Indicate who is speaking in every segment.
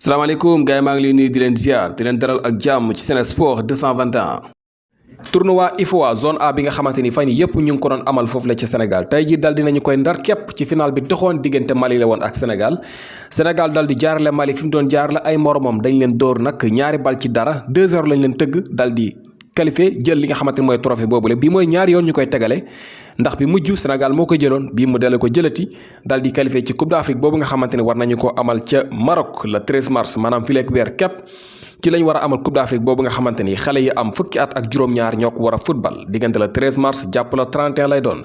Speaker 1: salaamaaleykum gars yi maa ngi leen nuyu di leen ziar di leen daral ak jàmm ci Sen Sport 221. tournoi IFOA zone A bi nga xamante ni fan yii yëpp ñu ngi ko doon amal foofu la ci Sénégal tey jii dal dinañu koy ndar képp ci final bi doxoon diggante Mali la woon ak Sénégal dal di jaarale Mali fi mu doon jaarale ay moromam dañ leen dóor nag ñaari bal ci dara 2-0 lañ leen tëgg dal di qualifié jël li nga xamante ni mooy trophée boobule bi mooy ñaari yoon ñu koy tegale ndax bi mujj Sénégal moo ko jëloon bii mu dale ko jëlati dal di qualifié ci Coupe d'Afrique boobu nga xamante ni war nañu ko amal ca Maroc le 13 mars maanaam fii leeg weer képp ci lañ war a amal Coupe d'Afrique boobu nga xamante ni xale yi am fukki at ak juróom-ñaar ñoo ko war a football diggante le 13 mars jàpp la 31 lay doon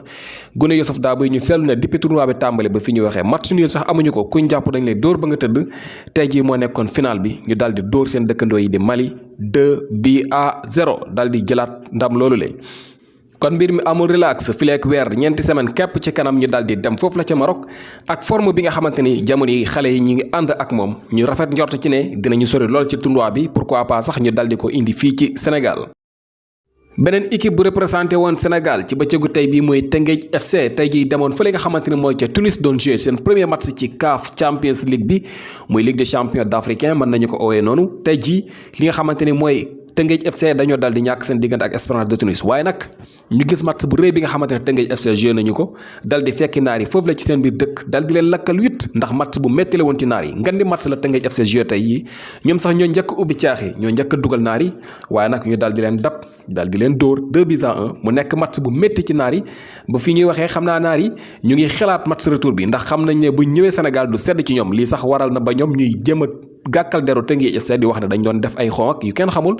Speaker 1: gune Youssouf Dabo yi ñu seetlu ne depuis tournoi bi tàmbali ba fi ñu waxee match nul sax amuñu ko kuñ jàpp dañ lay dóor ba nga tëdd tey jii moo nekkoon final bi ñu daal di dóor seen dëkkandoo yi di Mali 2-0 daal di jëlaat ndam loolu lay kon mbir mi amul relax fileek weer ñeenti semaine képp ci kanam ñu daal di dem foofu la ca Maroc ak forme bi nga xamante ni jamono yi xale yi ñu ngi ànd ak moom ñu rafet njort ci ne dinañu sori lool ci tournoi bi pourquoi pas sax ñu daal di ko indi fii ci Sénégal. beneen équipe bu représenté woon Sénégal ci bëccëgu tey bii mooy Teungueth FC tey jii demoon fële nga xamante ni mooy ca Tunis doon jouer seen premier match ci CAF Champions League bi muy Ligue des champions d'Africains mën nañu ko oowee noonu tey jii li nga xamante ni mooy Teungueth FC dañoo dal di ñàkk seen diggante ak Espérance de Tunis waaye nag ñu gis match bu rëy bi nga xamante ne Teungueth FC joué nañu ko dal di fekki naar yi foofu la ci seen biir dëkk dal di leen lakkal 8 ndax match bu métti la woon ci naar yi ngan di match la Teungueth FC joué tey yi ñoom sax ñoo njëkk ubbi caaxi ñoo njëkk dugal naar yi waaye nag ñu dal di leen dab dal di leen dóor 2-1 mu nekk match bu métti ci naar yi ba fii ñuy waxee xam naa naar yi ñu ngi xalaat match retour bi ndax xam nañ ne bu ñëwee Sénégal du sedd ci ñoom lii sax waral na ba ñoom ñuy jëm a gàkkal deru Teungueth FC di wax ne dañ doon def ay xon ak yu kenn xamul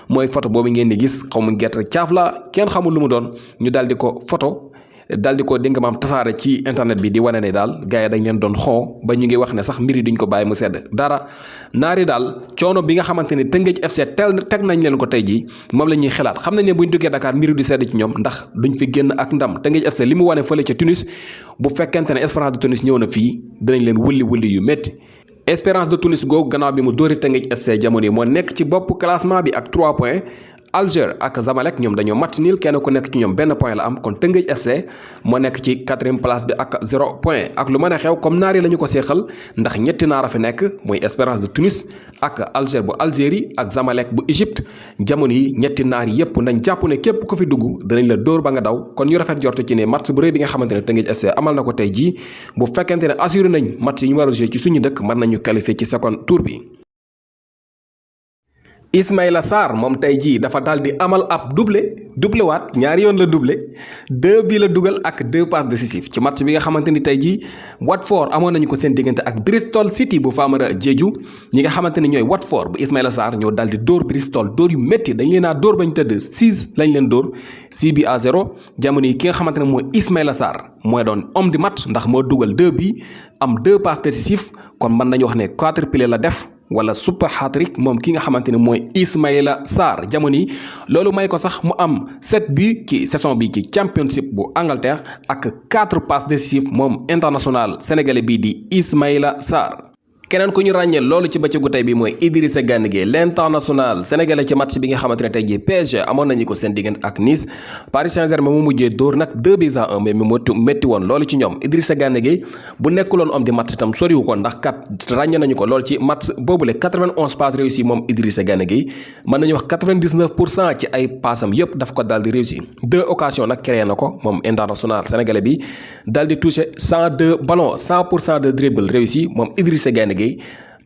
Speaker 1: mooy photo boobu ngeen di gis xaw mu gerte caaf la kenn xamul lu mu doon ñu daal di ko photo daal di ko dégg nga maam tasaare ci internet bi di wane ne daal gars yi dañ leen doon xon ba ñu ngi wax ne sax mbir yi duñ ko bàyyi mu sedd dara naari daal coono bi nga xamante ni Teungueth FC teg nañ leen ko tey jii moom la ñuy xalaat xam nañ ne buñ duggee Dakar mbir yi du sedd ci ñoom ndax duñ fi génn ak ndam Teungueth FC li mu wane fële ca Tunis bu fekkente ne Espérance de Tunis ñëw na fii dinañ leen wulli yu métti Espérance de Tunis googu gannaaw bi mu dóori Teungueth FC jamono yi moo nekk ci bopp classement bi ak 3 points Alger ak Zamalek ñoom dañoo match nul kenn ku nekk ci ñoom benn point la am kon Teungueth FC moo nekk ci 4e place bi ak 0 point ak lu mën a xew comme naar yi la ñu ko seexal ndax ñetti naar a fi nekk muy Espérance de Tunis ak Alger bu Algérie ak Zamalek bu Égypte jamono yi ñetti naar yi yëpp nañ jàpp ne képp ku fi dugg danañ la dóor ba nga daw kon ñu rafet jortu ci ne match bu rëy bi nga xamante ne Teungueth FC amal na ko tey jii bu fekkente ne assuré nañ match yi ñu war a jouer ci suñu dëkk mën nañu qualifier ci second tour bi. Ismaïla Sarr moom tey jii dafa daal di amal ab doublé waat ñaari yoon la doublé 2 bi la dugal ak 2 passes décisives ci match bi nga xamante ni tey jii Watford amoon nañu ko seen diggante ak Bristol City bu Famara Diédhiou ñi nga xamante ni ñooy Watford bu Ismaïla Sarr ñoo daal di dóor Bristol dóor yu métti dañ leen a dóor bañ tëdd 6 lañ leen dóor 6-0 jamono yi ki nga xamante ne mooy Ismaïla Sarr mooy doon homme du match ndax moo dugal 2 bi am 2 passes décisives kon mën nañu wax ne quadruplé la def. wala super hat-trick moom ki nga xamante ne mooy Ismaïla Sarr jamono yi loolu may ko sax mu am 7 bi ci saison bi ci championship bu Angleterre ak 4 passes décisives moom international sénégalais bii di Ismaïla Sarr. keneen ku ñu ràññee loolu ci bëccëgu tey bi mooy Idrissa Gana Gueye l'international sénégalais ci match bi nga xamante ne tey jii PSG amoon nañu ko seen diggante ak Nice Paris Saint-Germain mu mujjee dóor nag 2-1 mais mu métti woon loolu ci ñoom Idrissa Gana Gueye bu nekkuloon homme di match itam soriwu ko ndax kat ràññee nañu ko lool ci match boobule 91 passes réussies moom Idrissa Gana Gueye mën nañu wax 99% ci ay passam yëpp daf ko daal di réussir 2 occasions nag créé na ko moom international sénégalais bi daal di touché 102 ballons 100% de dribble réussi moom Idrissa Gana Gueye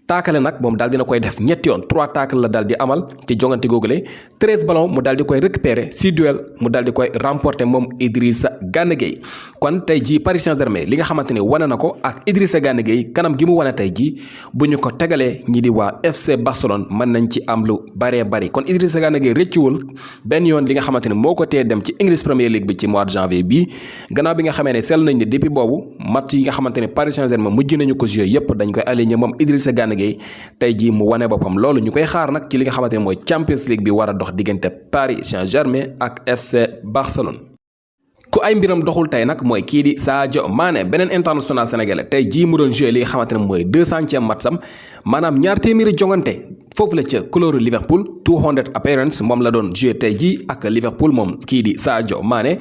Speaker 1: taakale nag moom daal dina koy def ñetti yoon 3 taakale la daal di amal ci jongante googule 13 ballons mu daal di koy récupérer 6 duel mu daal di koy remporter moom Idrissa Gana Gueye kon tey jii Paris Saint-Germain li nga xamante ne wane na ko ak Idrissa Gana Gueye kanam gi mu wane tey jii bu ñu ko tegalee ñi di waa FC Barcelone mën nañ ci am lu baree bari kon Idrissa Gana Gueye rëccuwul benn yoon li nga xamante ne moo ko tee dem ci English Premier League bi ci mois de janvier bii gannaaw bi nga xamee ne seetlu nañ ne depuis boobu match yi nga xamante ne Paris Saint-Germain mujj nañu ko jouer yépp dañ koy aligné moom Idrissa Gana Gueye tey jii mu wane boppam loolu ñu koy xaar nag ci li nga xamante ne mooy Champions League bi war a dox diggante Paris Saint-Germain ak FC Barcelone. ku ay mbiram doxul tey nag mooy kii di Sadio Mané beneen international sénégalais tey jii mu doon joué li nga xamante ne mooy 200e matcham maanaam ñaar téeméeri jongante foofu la ca couleur Liverpool 200 appearance moom la doon joué tey jii ak Liverpool moom kii di Sadio Mané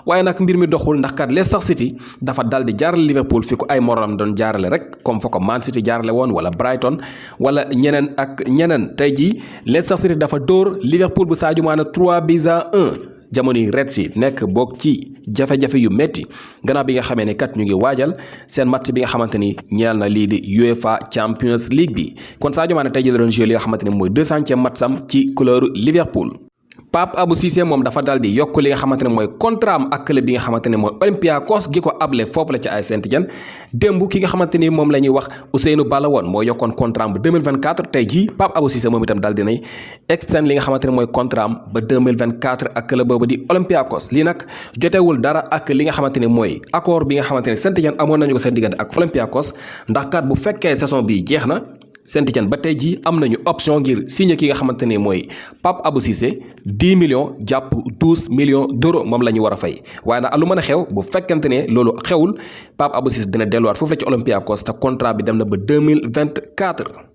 Speaker 1: waaye nag mbir mi doxul ndax kat Leicester City dafa dal di jaarale Liverpool fi ko ay moroom doon jaarale rek comme fa ko Man City jaarale woon wala Brighton wala ñeneen ak ñeneen tey jii Leicester City dafa dóor Liverpool bu Sadio Mané 3-1 jamono yi Reds yi nekk boog ci jafe-jafe yu métti gannaaw bi nga xamee ne kat ñu ngi waajal seen match bi nga xamante ni ñeel na lii di UEFA Champions League bi kon Sadio Mané tey jii la doon joué li nga xamante ni mooy 200e match am ci couleur Liverpool. Pape Abou Cissé moom dafa dal di yokk li nga xamante ne mooy contrat am ak club bi nga xamante ne mooy Olympiakos gi ko able foofu la ci AS Saint-Étienne démb ki nga xamante ni moom la ñuy wax Ousseynou Balla woon moo yokkoon contrat am ba 2024 tey jii Pape Abou Cissé moom itam dal dinay extend li nga xamante ne mooy contrat am ba 2024 ak club boobu di Olympiakos lii nag jotewul dara ak li nga xamante ne mooy accord bi nga xamante ne Saint-Étienne amoon nañu ko seen diggante ak Olympiakos ndax kat bu fekkee saison bi jeex na Saint-Étienne ba tey jii am nañu option ngir signé ki nga xamante ne mooy Pape Abou Cissé 10 millions jàpp 12 millions d'euros moom la ñu war a fay waaye nag lu mën a xew bu fekkente ne loolu xewul Pape Abou Cissé dina delluwaat foofu la ci Olympiakos te contrat bi dem na ba 2024.